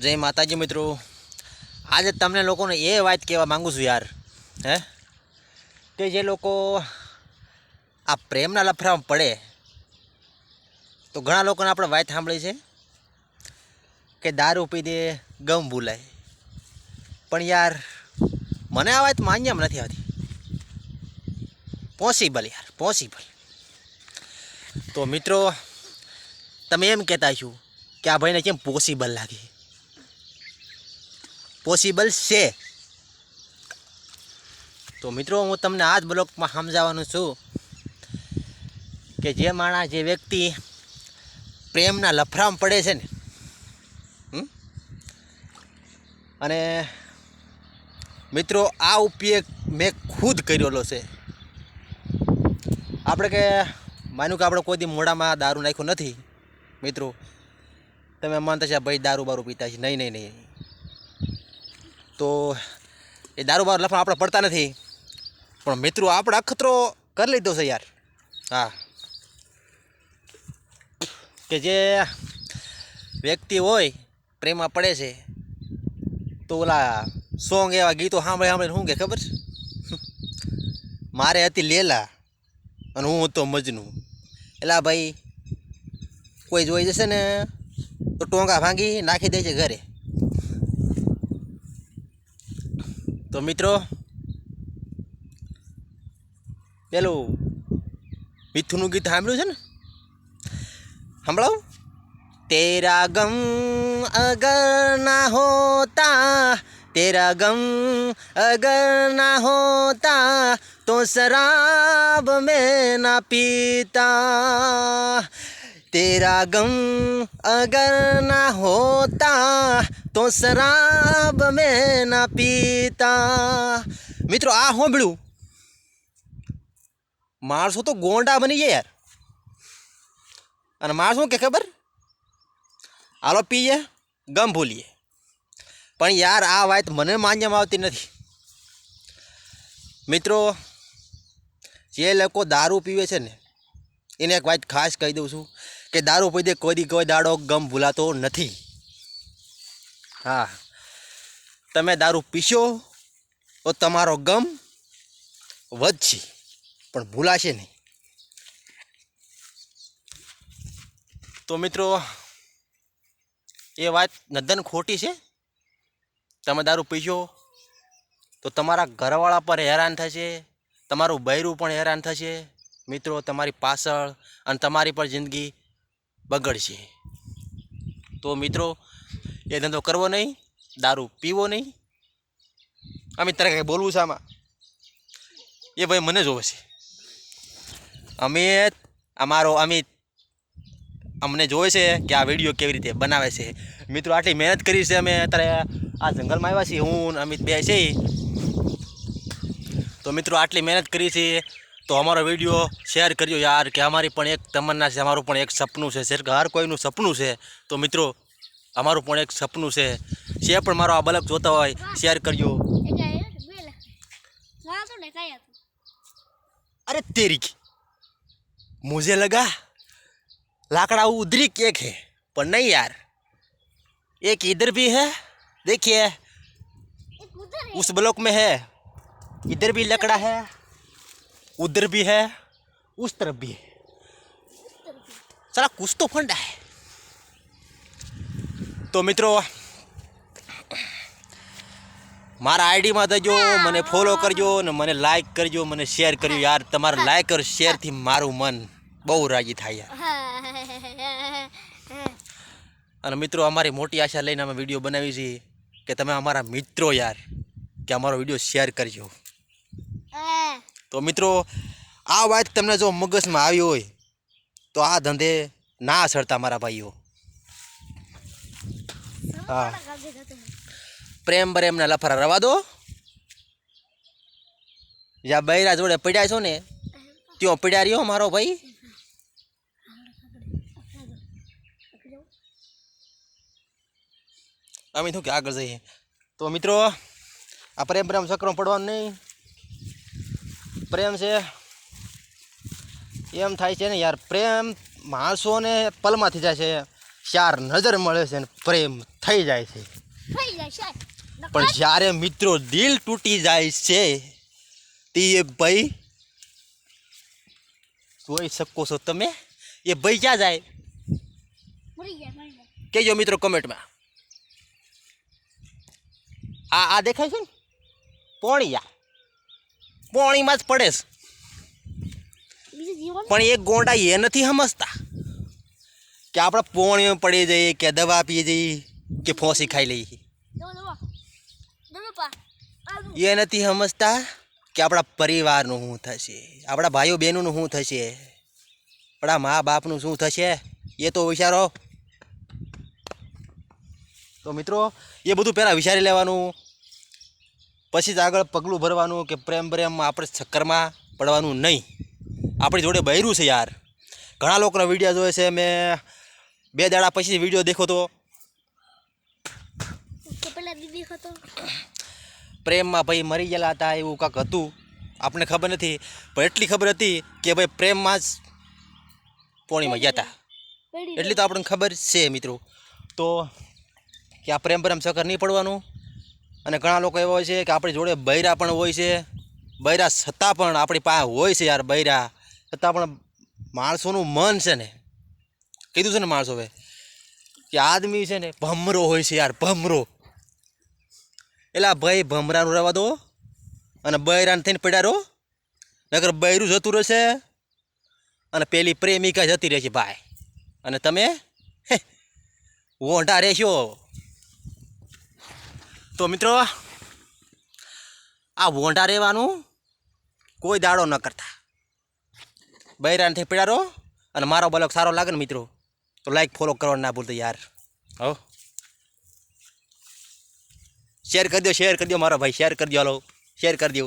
जय माताजी मित्रों। आज तमने लोगों ने ये बात कहवा मांगू छूं यार, है कि जे लोग आ प्रेमना लफड़ामां पड़े तो घणा लोगोने आपणे वात सांभळी छे कि दारू पी दे गम भूलाय, पण यार मने आ वात मान्यमां नथी आवती। पॉसिबल यार, पॉसिबल। तो मित्रों तमे एम कहेता हशो कि आ भाईने केम पॉसिबल लागे? पॉसिबल छे। तो मित्रों हूँ तमने आज ब्लॉग में समझावानुं छुं कि जे माणस जे व्यक्ति प्रेमना लफड़ामां पड़े छे ने अने मित्रों आ उपयोग मैं खुद करेलो छे। आपणे के मान्યું કે આપણે કોઈ દી મોઢામાં દારૂ નાખ્યું નથી મિત્રો, તમે માનતા છે ભાઈ દારૂ બારૂ પીતા છે, નહીં નહીં નહીં, તો એ દારૂ બારૂ લફડા આપણે પડતા નથી, પણ મિત્રો આપણે અખતરો કરી લીધો છે યાર। હા, કે જે વ્યક્તિ હોય પ્રેમમાં પડે છે તો ઓલા સોંગ એવા ગીતો સાંભળે સાંભળીને શું કે ખબર છે, મારે હતી લેલા અને હું હતો મજનુ। એલા ભાઈ કોઈ જોઈ જશે ને તો ટોંગા ભાંગી નાખી દે છે ઘરે। તો મિત્રો પેલું મિથુનું ગીત સાંભળ્યું છે ને, સાંભળાવું? तेरा गम अगर ना होता, तेरा गम अगर ना होता तो शराब में ना पीता, तेरा गम अगर ना होता तो शराब में ना पीता। मित्रों आ होंभळ्યું माणसो तो गोंडा बनी गया यार। अने माणस શું કે ખબર? હાલો પીએ ગમ ભૂલીએ, પણ યાર આ વાત મને માન્યમાં આવતી નથી મિત્રો। જે લોકો દારૂ પીવે છે ને એને એક વાત ખાસ કહી દઉં છું કે દારૂ પી દે કોઈ દી કોઈ દાડો ગમ ભૂલાતો નથી। હા, તમે દારૂ પીશો તો તમારો ગમ વધશે પણ ભૂલાશે નહીં। તો મિત્રો એ વાત નદન ખોટી છે। તમે દારૂ પીશો તો તમારા ઘરવાળા પર હેરાન થશે, તમારું બૈરું પણ હેરાન થશે મિત્રો, તમારી પાછળ અને તમારી પર જિંદગી બગડશે। તો મિત્રો એ ધંધો કરવો નહીં, દારૂ પીવો નહીં। અમિત તારે કંઈ બોલવું છે આમાં? એ ભાઈ મને જોવે છે, અમિત અમારો અમિત અમને જોવે છે કે આ વિડીયો કેવી રીતે બનાવે છે। મિત્રો આટલી મહેનત કરી છે, અમે અત્યારે આ જંગલમાં આવ્યા છીએ, હું અમિત બે છે। તો મિત્રો આટલી મહેનત કરી છે તો અમારો વિડીયો શેર કરજો યાર, કે અમારી પણ એક તમન્ના છે, અમારું પણ એક સપનું છે, શેર હર કોઈનું સપનું છે। તો મિત્રો અમારું પણ એક સપનું છે, જે પણ મારો આ બ્લોગ જોતા હોય શેર કરજો। अरे तेरी की, मुझे लगा लाकड़ा उधर ही एक है, पर नहीं यार, एक इधर भी है, देखिए उस ब्लॉक में है, इधर भी लकड़ा है, उधर भी है, उस तरफ भी है। साला कुछ तो फंडा है। तो मित्रों मारा आईडी में जजो, मने फॉलो करजो ने मने लाइक करजो, मने शेर करजो यार। तमारा लाइक और शेर थी मारू मन बहु राजी थाय यार। અને મિત્રો અમારી મોટી આશા લઈને અમે વિડીયો બનાવી છે કે તમે અમારા મિત્રો યાર કે અમારો વિડીયો શેર કરજો। તો મિત્રો આ વાત તમને જો મગજમાં આવી હોય તો આ ધંધે ના સડતા મારા ભાઈઓ। હા, પ્રેમ પ્રેમના લફરા રવા દો। જ્યાં બૈરા જોડે પડ્યા છો ને ત્યાં પડ્યા રહ્યો મારો ભાઈ। અમે શું કે આગળ જઈએ। તો મિત્રો આ પ્રેમ પ્રેમ ચક્રમાં પડવાનું નહીં, પ્રેમ છે એમ થાય છે ને યાર, પ્રેમ માણસોને પલમાંથી જાય છે, ચાર નજર મળે છે ને પ્રેમ થઈ જાય છે. થઈ જશે પણ જ્યારે મિત્રો દિલ તૂટી જાય છે તે એ ભાઈ જોઈ શકો છો તમે, એ ભાઈ ક્યાં જાય મરી જાય કહેજો મિત્રો કમેન્ટમાં. આ દેખાય છે ને પોણિયા, પોણીમાં જ પડે છે. બીજું જીવન પણ એ ગોંડા એ નથી સમજતા કે આપણે પોણીમાં પડી જઈએ કે દવા પી જઈએ કે ફોસી ખાઈ લઈએ. એ નથી સમજતા કે આપણા પરિવારનું શું થશે, આપણા ભાઈઓ બહેનોનું શું થશે, આપણા મા બાપનું શું થશે, એ તો વિચારો. તો મિત્રો એ બધું પહેલાં વિચારી લેવાનું, પછી જ આગળ પગલું ભરવાનું કે પ્રેમ પ્રેમમાં આપણે ચક્કરમાં પડવાનું નહીં. આપણી જોડે બૈરું છે યાર. ઘણા લોકોના વિડીયો જોવે છે, મેં 2 દાડા પછી વિડીયો દેખો તો પેલા દીદી હતો પ્રેમમાં ભાઈ મરી ગયેલા હતા એવું કાંક હતું, આપણને ખબર નથી. પણ એટલી ખબર હતી કે ભાઈ પ્રેમમાં જ પોણીમાં ગયા હતા, એટલી તો આપણને ખબર છે મિત્રો. તો કે આ પ્રેમ ચક્કર નહીં પડવાનું. અને ઘણા લોકો એવા હોય છે કે આપણી જોડે બૈરા પણ હોય છે, બૈરા છતાં પણ આપણી પાસે હોય છે યાર, બૈરા છતાં પણ માણસોનું મન છે ને, કીધું છે ને માણસો હવે કે આદમી છે ને ભમરો હોય છે યાર, ભમરો. એટલે ભાઈ ભમરાનું રહેવા દો અને બૈરાને થઈને પડ્યા રહો, નકર બૈરું જતું રહેશે અને પેલી પ્રેમિકા જતી રહેશે ભાઈ, અને તમે વોંઢા રહેશો. તો મિત્રો આ વોંઢા રહેવાનું કોઈ દાડો ન કરતા, બૈરાને થઈને પડ્યા રહો. અને મારો બ્લોગ સારો લાગે ને મિત્રો તો લાઈક ફોલો કરવાનું ના ભૂલતા યાર. હો શેર કરી દો, શેર કરી દો મારો ભાઈ, શેર કરી દો, હાલો શેર કરી દો.